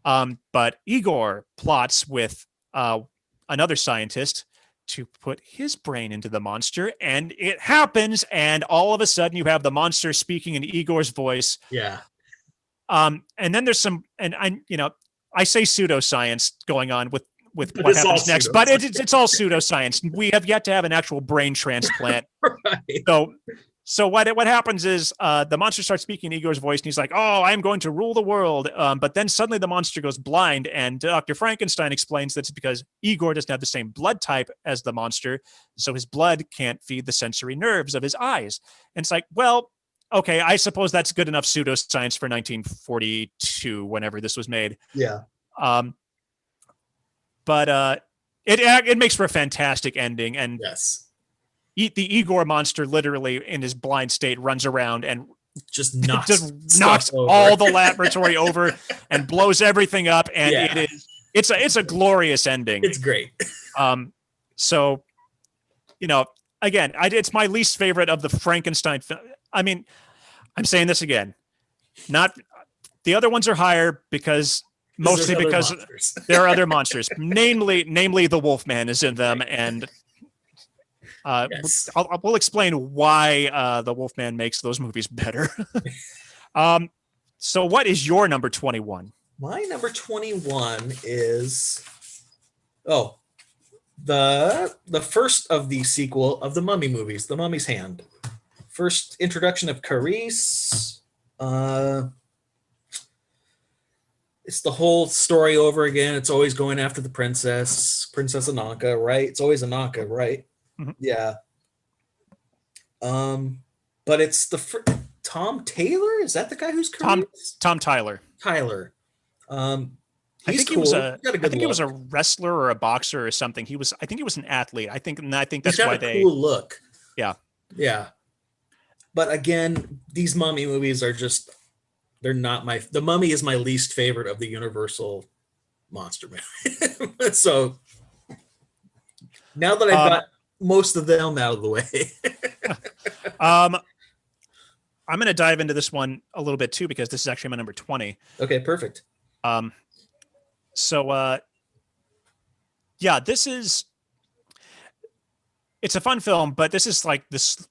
[SPEAKER 1] But Igor plots with another scientist to put his brain into the monster, and it happens. And all of a sudden, you have the monster speaking in Igor's voice.
[SPEAKER 2] Yeah.
[SPEAKER 1] And then there's some, and I say pseudoscience going on with
[SPEAKER 2] But
[SPEAKER 1] what
[SPEAKER 2] it's all
[SPEAKER 1] happens next, but it's all pseudoscience. We have yet to have an actual brain transplant.
[SPEAKER 2] Right.
[SPEAKER 1] So what happens is the monster starts speaking Igor's voice, and he's like, "Oh, I'm going to rule the world." But then suddenly the monster goes blind, and Dr. Frankenstein explains that it's because Igor doesn't have the same blood type as the monster, so his blood can't feed the sensory nerves of his eyes. And it's like, well, okay, I suppose that's good enough pseudoscience for 1942, whenever this was made.
[SPEAKER 2] Yeah.
[SPEAKER 1] But it makes for a fantastic ending, and
[SPEAKER 2] Yes.
[SPEAKER 1] the Igor monster literally in his blind state runs around and
[SPEAKER 2] Just knocks
[SPEAKER 1] all the laboratory over and blows everything up, and
[SPEAKER 2] Yeah.
[SPEAKER 1] it's a glorious ending.
[SPEAKER 2] It's great.
[SPEAKER 1] So again, it's my least favorite of the Frankenstein film. I mean, I'm saying this again, not the other ones are higher mostly because there are other monsters, namely the Wolfman is in them, and
[SPEAKER 2] Yes.
[SPEAKER 1] we'll explain why the Wolfman makes those movies better. So what is your number 21?
[SPEAKER 2] My number 21 is the first of the sequel of the Mummy movies, The Mummy's Hand. First introduction of Carice. It's the whole story over again. It's always going after the Princess Ananka, right? It's always Ananka, right?
[SPEAKER 1] Mhm.
[SPEAKER 2] Yeah. But it's Tom Taylor. Is that the guy who's Carice?
[SPEAKER 1] Tom Tyler.
[SPEAKER 2] Tyler.
[SPEAKER 1] I
[SPEAKER 2] He's
[SPEAKER 1] think
[SPEAKER 2] cool.
[SPEAKER 1] he was a wrestler or a boxer or something. I think he was an athlete. I think that's
[SPEAKER 2] He's got
[SPEAKER 1] why
[SPEAKER 2] a cool look.
[SPEAKER 1] Yeah.
[SPEAKER 2] Yeah. But again, these Mummy movies are they're not the Mummy is my least favorite of the Universal monster movie. So now that I've got most of them out of the way.
[SPEAKER 1] I'm going to dive into this one a little bit too, because this is actually my number 20.
[SPEAKER 2] Okay, perfect.
[SPEAKER 1] It's a fun film, but this is like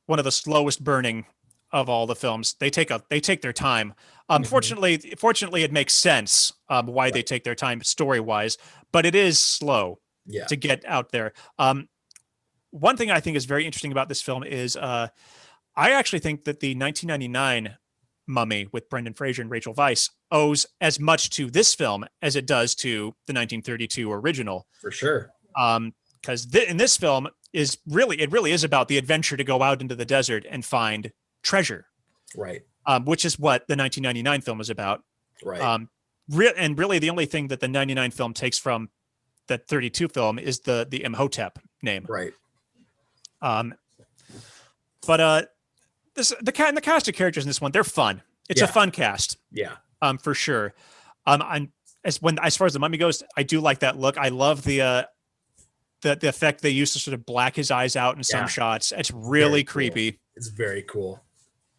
[SPEAKER 1] one of the slowest burning of all the films. They take their time. Fortunately, it makes sense why they take their time story wise, but it is slow to get out there. One thing I think is very interesting about this film is I actually think that the 1999 Mummy with Brendan Fraser and Rachel Weisz owes as much to this film as it does to the 1932 original.
[SPEAKER 2] For sure.
[SPEAKER 1] Because in this film it really is about the adventure to go out into the desert and find treasure.
[SPEAKER 2] Right.
[SPEAKER 1] Which is what the 1999 film is about.
[SPEAKER 2] Right.
[SPEAKER 1] And really the only thing that the 99 film takes from that 32 film is the Imhotep name.
[SPEAKER 2] Right.
[SPEAKER 1] But the cast of characters in this one, they're fun. It's a fun cast.
[SPEAKER 2] Yeah.
[SPEAKER 1] For sure. As far as the Mummy goes, I do like that look. I love the effect they used to sort of black his eyes out in some shots. It's really creepy.
[SPEAKER 2] Cool. It's very cool.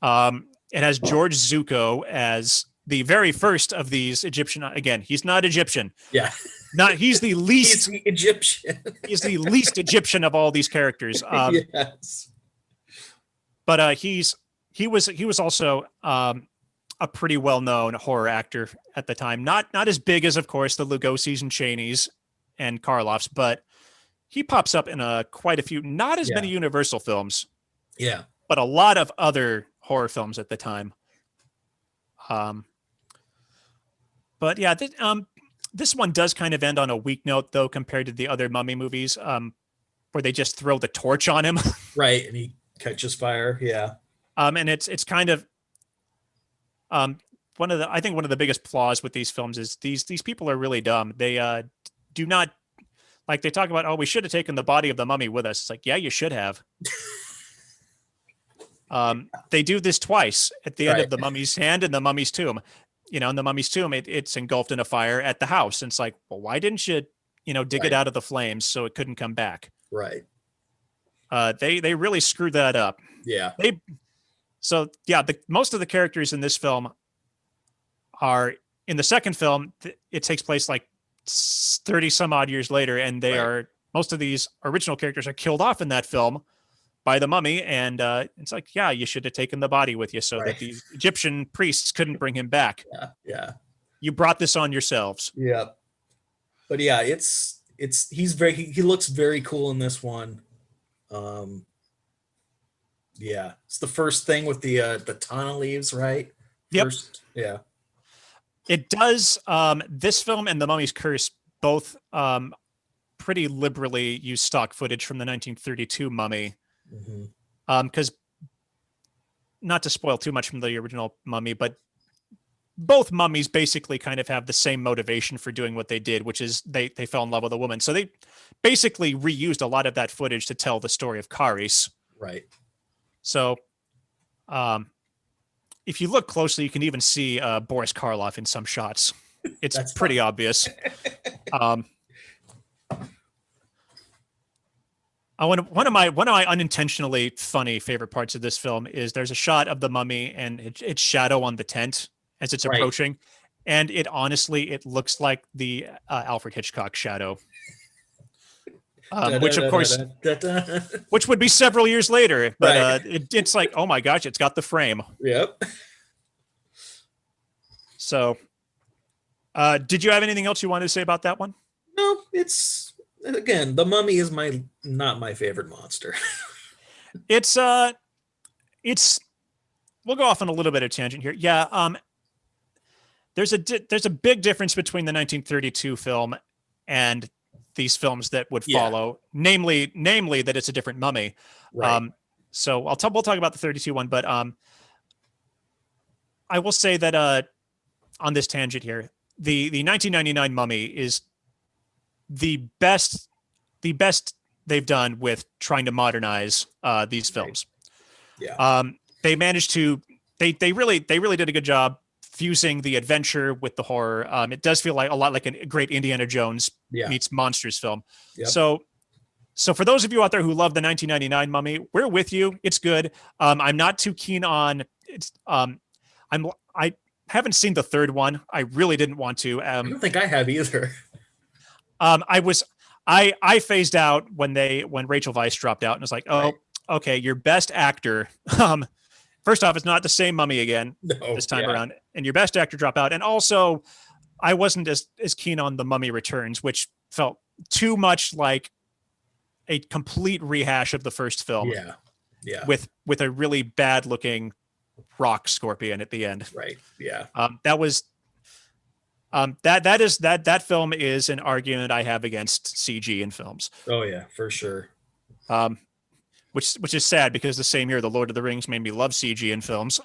[SPEAKER 1] It has George Zucco as the very first of these Egyptian. Again, he's not Egyptian.
[SPEAKER 2] Yeah.
[SPEAKER 1] He's the least
[SPEAKER 2] he's the Egyptian.
[SPEAKER 1] He's the least Egyptian of all these characters.
[SPEAKER 2] Yes.
[SPEAKER 1] But he was also a pretty well-known horror actor at the time. Not as big as, of course, the Lugosi's and Cheneys and Karloffs, but he pops up in quite a few, not as many Universal films.
[SPEAKER 2] Yeah.
[SPEAKER 1] But a lot of other horror films at the time. But yeah, this one does kind of end on a weak note, though, compared to the other Mummy movies, where they just throw the torch on him.
[SPEAKER 2] Right, and he catches fire. Yeah.
[SPEAKER 1] And it's kind of one of the biggest flaws with these films is these people are really dumb. They do not, like, they talk about, oh, we should have taken the body of the mummy with us. It's like, yeah, you should have. They do this twice at the end of the Mummy's Hand and the Mummy's Tomb. In the Mummy's Tomb, it's engulfed in a fire at the house. And it's like, well, why didn't you, dig it out of the flames so it couldn't come back?
[SPEAKER 2] Right.
[SPEAKER 1] They really screwed that up.
[SPEAKER 2] Yeah.
[SPEAKER 1] Most of the characters in this film are in the second film. It takes place like 30 some odd years later, and they are most of these original characters are killed off in that film by the mummy, and it's like, yeah, you should have taken the body with you so that
[SPEAKER 2] Right.
[SPEAKER 1] these Egyptian priests couldn't bring him back.
[SPEAKER 2] Yeah, yeah,
[SPEAKER 1] You brought this on yourselves.
[SPEAKER 2] yeah. But yeah, he looks very cool in this one. Um, yeah, it's the first thing with the tana leaves, right?
[SPEAKER 1] Yep.
[SPEAKER 2] First, yeah,
[SPEAKER 1] It does. This film and The Mummy's Curse both pretty liberally use stock footage from the 1932 Mummy.
[SPEAKER 2] hmm
[SPEAKER 1] Because not to spoil too much from the original Mummy, but both mummies basically kind of have the same motivation for doing what they did, which is they fell in love with a woman. So they basically reused a lot of that footage to tell the story of Caris.
[SPEAKER 2] right.
[SPEAKER 1] So if you look closely, you can even see Boris Karloff in some shots. It's
[SPEAKER 2] That's
[SPEAKER 1] pretty
[SPEAKER 2] fun.
[SPEAKER 1] obvious. One of my unintentionally funny favorite parts of this film is there's a shot of the mummy and its shadow on the tent as it's
[SPEAKER 2] Right.
[SPEAKER 1] approaching, and it looks like the Alfred Hitchcock shadow, which of course, which would be several years later, but
[SPEAKER 2] Right.
[SPEAKER 1] it's like, oh my gosh, it's got the frame.
[SPEAKER 2] Yep.
[SPEAKER 1] So, did you have anything else you wanted to say about that one?
[SPEAKER 2] No, it's again, the mummy is not my favorite monster.
[SPEAKER 1] It's we'll go off on a little bit of tangent here. Yeah, there's a big difference between the 1932 film and these films that would
[SPEAKER 2] Yeah.
[SPEAKER 1] follow, namely that it's a different mummy.
[SPEAKER 2] Right.
[SPEAKER 1] So we'll talk about the 32 one, but I will say that on this tangent here, the 1999 Mummy is the best they've done with trying to modernize these films.
[SPEAKER 2] Yeah.
[SPEAKER 1] They managed to they really did a good job fusing the adventure with the horror. It does feel like a lot like a great Indiana Jones
[SPEAKER 2] Yeah.
[SPEAKER 1] meets monsters film.
[SPEAKER 2] Yep.
[SPEAKER 1] So for those of you out there who love the 1999 Mummy, we're with you. It's good. I'm not too keen on it's. I haven't seen the third one. I really didn't want to.
[SPEAKER 2] I don't think I have either.
[SPEAKER 1] I phased out when Rachel Weisz dropped out, and was like, oh,
[SPEAKER 2] Right.
[SPEAKER 1] okay, your best actor. First off, it's not the same mummy again
[SPEAKER 2] No,
[SPEAKER 1] this time
[SPEAKER 2] yeah.
[SPEAKER 1] around, and your best actor dropped out. And also, I wasn't as keen on The Mummy Returns, which felt too much like a complete rehash of the first film
[SPEAKER 2] Yeah. Yeah.
[SPEAKER 1] with a really bad looking rock scorpion at the end.
[SPEAKER 2] Right. Yeah.
[SPEAKER 1] That film is an argument I have against CG in films.
[SPEAKER 2] Oh yeah, for sure.
[SPEAKER 1] Which is sad because the same year The Lord of the Rings made me love CG in films.